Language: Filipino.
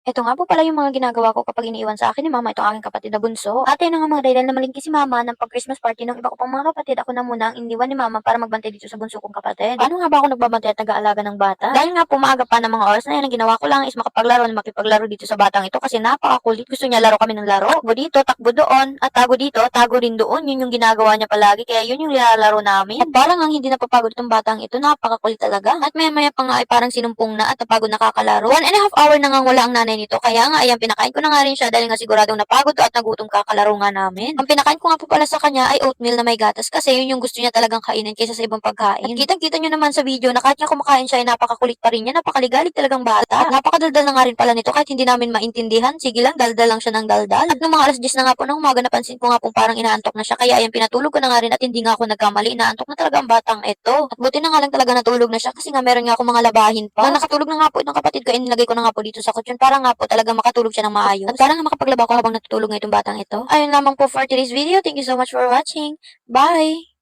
Ito nga po pala yung mga ginagawa ko kapag iniiwan sa akin ni mama itong aking kapatid na bunso. At ayun na nga mga dahilan na malingki si mama ng pag-Christmas party ng iba ko pang mga kapatid. Ako na muna ang iniwan ni mama para magbantay dito sa bunso kong kapatid. Paano nga ba ako nagbabantay at nag-aalaga ng bata? Dahil nga po maaga pa ng mga oras na yan, ang ginawa ko lang is makapaglaro na makipaglaro dito sa batang ito kasi napakakulit. Gusto niya laro kami ng laro. Takbo dito, takbo doon, at tago dito, tago rin doon. Yun yung ginagawa niya palagi. Kaya yun yung nilalaro namin. At parang ang hindi napapagod itong batang ito, napakakulit talaga. At maya maya pa nga ay parang sinumpong na at napagod nakakalaro. 1.5 hour na nga wala ang nanay nito. Kaya nga ayan, pinakain ko na nga rin siya dahil nga siguradong napagod to at nagutom kakalaro nga namin. Ang pinakain ko nga po pala sa kanya ay oatmeal na may gatas kasi yun yung gusto niya talagang kainin kaysa sa ibang pagkain. At kitang-kita nyo naman sa video na kahit nga kumakain siya ay napakakulit pa rin niya, napakaligalig talagang bata. At napakadaldal na nga rin pala nito kahit hindi namin maintindihan. Sige lang, daldal lang siya ng daldal. At nung mga alas 10 na nga po ng umaga, napansin ko nga pong parang inaantok na siya. Kaya ayan, pinatulog ko na nga rin at hindi nga ako nagkamali. Inaantok na talaga ang batang ito. At buti na nga lang talaga natulog na siya kasi nga meron nga ako mga labahin pa. Nang nakatulog na nga po itong kapatid ko, inilagay ko na nga po dito sa kutsyon para nga po talaga makatulog siya ng maayos. At para nga makapaglaba ko habang natutulog nga itong batang ito. Ayun lamang po for today's video. Thank you so much for watching. Bye!